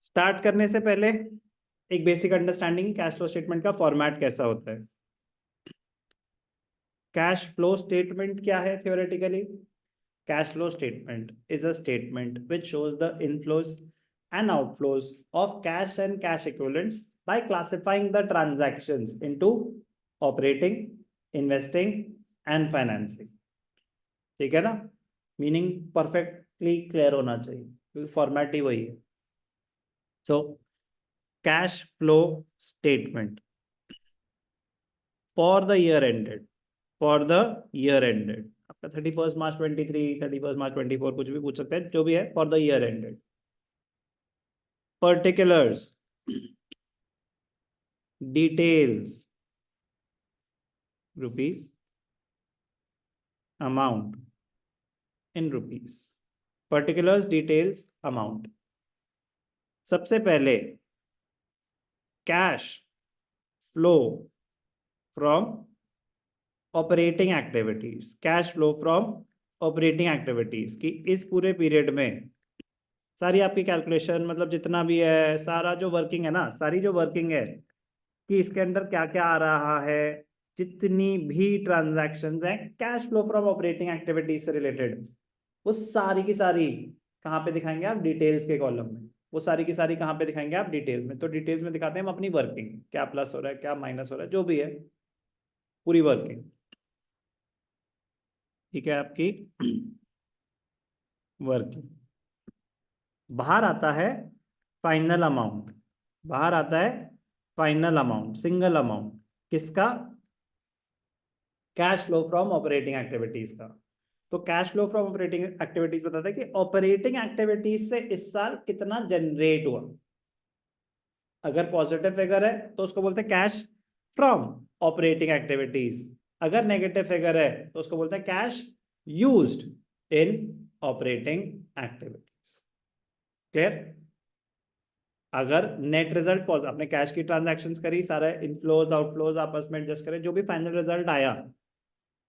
Start करने से पहले एक basic understanding cash flow statement का फॉर्मेट कैसा होता है। कैश फ्लो स्टेटमेंट क्या है theoretically? Cash flow statement is a statement which shows the inflows and outflows of cash and cash equivalents by classifying the transactions into operating, investing and financing। ठीक है ना? Meaning perfectly clear होना चाहिए क्योंकि format ही वही है। So cash flow statement for the year ended, for the year ended आपका 31 मार्च 23, 31 मार्च 24 कुछ भी पूछ सकते हैं, जो भी है for the year ended. Particulars, details, rupees, amount in rupees. Particulars, details, amount. सबसे पहले cash flow from operating activities, cash flow from operating activities की इस पूरे पीरियड में सारी आपकी कैलकुलेशन, मतलब जितना भी है सारा जो वर्किंग है ना, सारी जो वर्किंग है कि इसके अंदर क्या क्या आ रहा है, जितनी भी ट्रांजैक्शंस हैं cash flow from operating activities से रिलेटेड, वो सारी की सारी कहाँ पे दिखाएंगे आप? डिटेल्स के कॉलम में। वो सारी की सारी कहाँ पे दिखाएंगे आप? डिटेल्स में। तो डिटेल्स में दिखाते हैं हम अपनी वर्किंग, क्या प्लस हो रहा है, क्या माइनस हो रहा है, जो भी है पूरी वर्किंग। ठीक है, आपकी वर्किंग। बाहर आता है फाइनल अमाउंट, बाहर आता है फाइनल अमाउंट, सिंगल अमाउंट। किसका? Cash flow from operating activities का। तो cash flow from operating activities बताता है कि ऑपरेटिंग एक्टिविटीज से इस साल कितना जनरेट हुआ। अगर पॉजिटिव फिगर है तो उसको बोलते हैं कैश फ्रॉम ऑपरेटिंग एक्टिविटीज, अगर नेगेटिव फिगर है तो उसको बोलते हैं cash used in operating activities. Clear? अगर नेट रिजल्ट आपने कैश की ट्रांजैक्शंस करी, सारे इनफ्लोज आउटफ्लोज आपस में एडजस्ट करें, जो भी फाइनल रिजल्ट आया,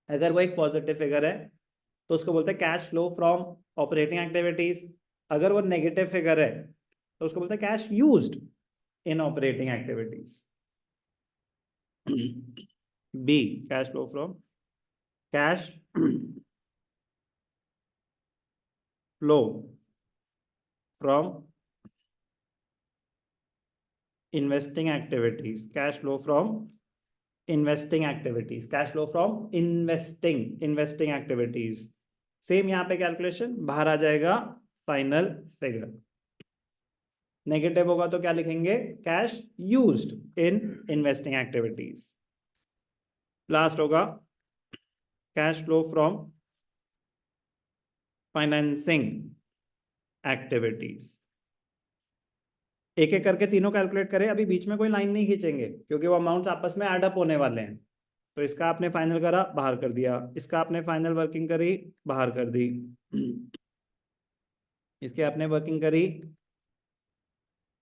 अगर वो एक पॉजिटिव फिगर है तो उसको बोलते हैं cash flow from operating activities. अगर वो नेगेटिव फिगर है तो उसको बोलते हैं cash used in operating activities. B, cash flow from, cash flow from investing activities, cash flow from investing activities, cash flow from investing activities. Same यहाँ पे calculation, बाहर आ जाएगा फाइनल फिगर। नेगेटिव होगा तो क्या लिखेंगे? Cash used in investing activities. Last होगा cash flow from financing activities. एक एक करके तीनों कैलकुलेट करें, अभी बीच में कोई लाइन नहीं खींचेंगे क्योंकि वो अमाउंट्स आपस में एड अप होने वाले हैं। तो इसका आपने फाइनल करा, बाहर कर दिया, इसका आपने फाइनल वर्किंग करी, बाहर कर दी, इसके आपने वर्किंग करी,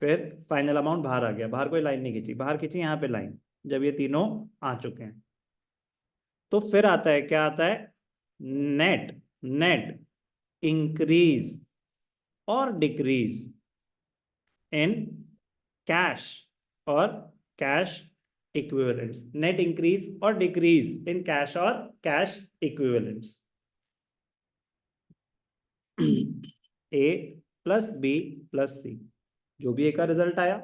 फिर फाइनल अमाउंट बाहर आ गया। बाहर कोई लाइन नहीं खींची, बाहर खींची यहाँ पे लाइन। जब ये तीनों आ चुके हैं तो फिर आता है, क्या आता है? नेट, नेट इंक्रीज और डिक्रीज इन कैश और कैश इक्विवेलेंट्स, नेट इंक्रीज और डिक्रीज इन कैश और कैश इक्विवेलेंट्स। ए प्लस बी प्लस सी, जो भी ए का रिजल्ट आया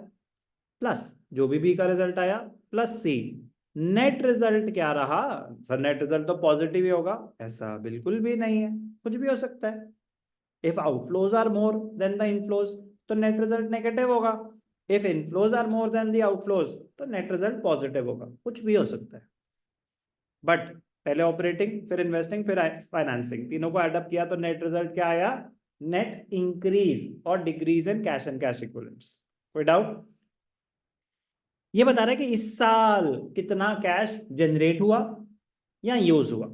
प्लस जो भी बी का रिजल्ट आया प्लस सी। नेट रिजल्ट क्या रहा? सर नेट रिजल्ट तो पॉजिटिव ही होगा, ऐसा बिल्कुल भी नहीं है, कुछ भी हो सकता है। If outflows are more than the inflows तो नेट रिजल्ट नेगेटिव होगा। If inflows are more than the outflows तो नेट रिजल्ट पॉजिटिव होगा, कुछ भी हो सकता है। बट पहले ऑपरेटिंग, फिर इन्वेस्टिंग, फिर फाइनेंसिंग, तीनों को एडअप किया तो नेट रिजल्ट क्या आया? नेट इंक्रीज और decrease in cash and cash equivalents. कोई डाउट? ये बता रहा है कि इस साल कितना कैश जनरेट हुआ या यूज हुआ।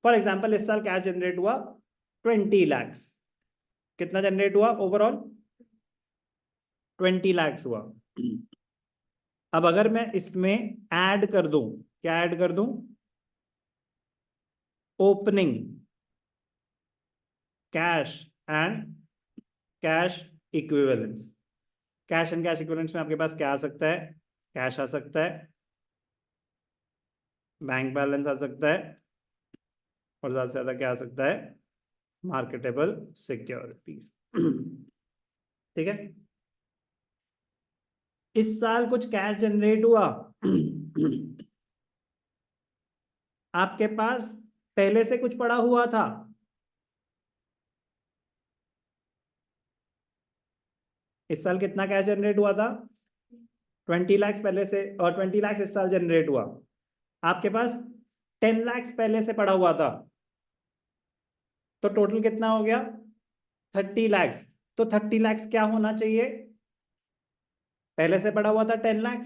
फॉर एग्जाम्पल इस साल कैश जनरेट हुआ 20 lakhs। कितना जनरेट हुआ ओवरऑल? 20 lakhs हुआ। अब अगर मैं इसमें ऐड कर दूं, क्या ऐड कर दूं? Opening cash and cash equivalence. Cash and cash equivalents में आपके पास क्या आ सकता है? कैश आ सकता है, बैंक बैलेंस आ सकता है, और ज्यादा से ज्यादा क्या आ सकता है? Marketable securities. ठीक है। इस साल कुछ कैश जनरेट हुआ आपके पास पहले से कुछ पड़ा हुआ था, इस साल कितना कैश जनरेट हुआ था? 20 लाख पहले से, और 20 लाख इस साल जनरेट हुआ। आपके पास 10 लाख पहले से पड़ा हुआ था, तो टोटल कितना हो गया? 30 लाख। तो 30 लाख क्या होना चाहिए? पहले से पड़ा हुआ था 10 लाख,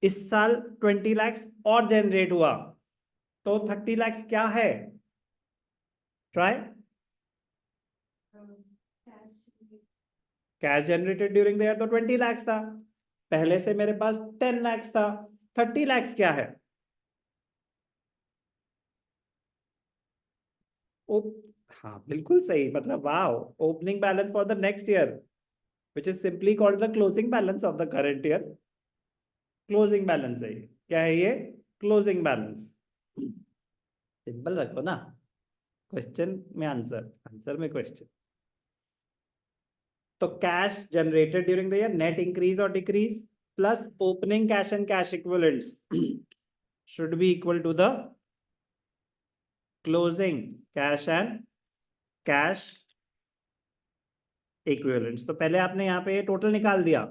इस साल 20 लाख और जनरेट हुआ, तो 30 लाख क्या है? Try. Cash generated during the year तो 20 लाख था, पहले से मेरे पास 10 लाख था, 30 लाख क्या है? ओ, हाँ बिल्कुल सही, मतलब wow, opening balance for the next year which is simply called the closing balance of the current year. Closing balance है ये। क्या है ये? Closing balance. सिंपल रखो ना, क्वेश्चन में आंसर, आंसर में क्वेश्चन। तो cash generated during the year, net increase और decrease plus opening cash and cash equivalents should be equal to the closing cash and cash equivalents। तो पहले आपने यहाँ पे टोटल निकाल दिया,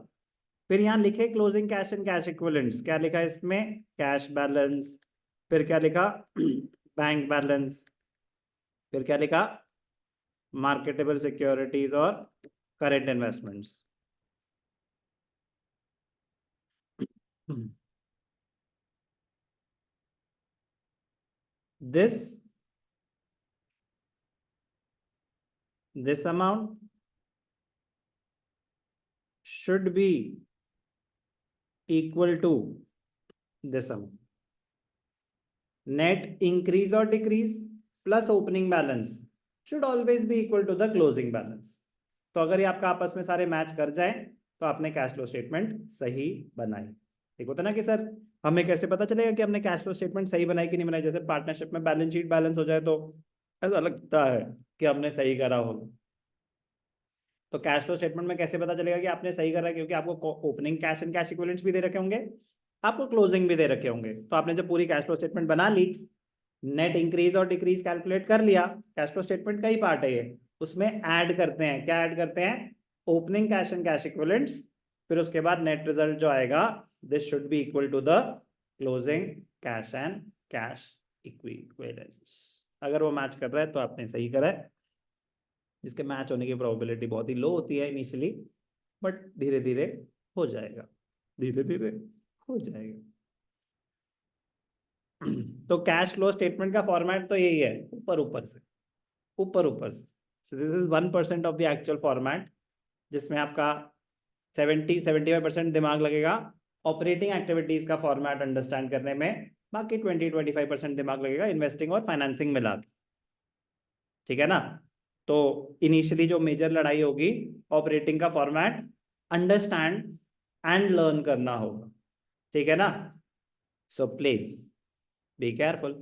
फिर यहाँ लिखे closing cash and cash equivalents. क्या लिखा है इसमें? Cash balance. फिर क्या लिखा? Bank balance. फिर क्या लिखा? मार्केटेबल सिक्योरिटीज और current investments. this amount should be equal to this amount। net increase or decrease plus opening balance should always be equal to the closing balance। तो अगर ये आपका आपस में सारे मैच कर जाए तो आपने कैश फ्लो स्टेटमेंट सही बनाई। एक होता ना कि सर हमें कैसे पता चलेगा कि हमने कैश फ्लो स्टेटमेंट सही बनाई कि नहीं बनाई? जैसे पार्टनरशिप में बैलेंस शीट बैलेंस हो जाए तो ऐसा लगता है कि हमने सही करा हो। तो कैश फ्लो स्टेटमेंट में कैसे पता चलेगा कि आपने सही करा? क्योंकि आपको opening cash and cash equivalents भी दे रखे होंगे, आपको क्लोजिंग भी दे रखे होंगे। तो आपने जब पूरी कैश फ्लो स्टेटमेंट बना ली, नेट इंक्रीज और डिक्रीज कैलकुलेट कर लिया, कैश फ्लो स्टेटमेंट का ही पार्ट है ये, उसमें ऐड करते हैं। क्या ऐड करते हैं? Opening cash and cash equivalents. फिर उसके बाद नेट रिजल्ट जो आएगा, this should be equal to the closing cash and cash equivalents. अगर वो मैच कर रहा है तो आपने सही करा है, जिसके मैच होने की प्रोबेबिलिटी बहुत ही लो होती है इनिशियली, बट धीरे धीरे हो जाएगा, धीरे धीरे हो जाएगा। तो कैश फ्लो स्टेटमेंट का फॉर्मेट तो यही है, ऊपर ऊपर से, ऊपर ऊपर से। This is 1% of the actual format, जिसमें आपका 70-75% दिमाग लगेगा ऑपरेटिंग एक्टिविटीज का फॉर्मेट अंडरस्टैंड करने में, बाकी 20-25% दिमाग लगेगा इन्वेस्टिंग और फाइनेंसिंग मिला के। ठीक है ना? तो इनिशियली जो मेजर लड़ाई होगी, ऑपरेटिंग का फॉर्मेट अंडरस्टैंड एंड लर्न करना होगा। ठीक है ना? So please be careful.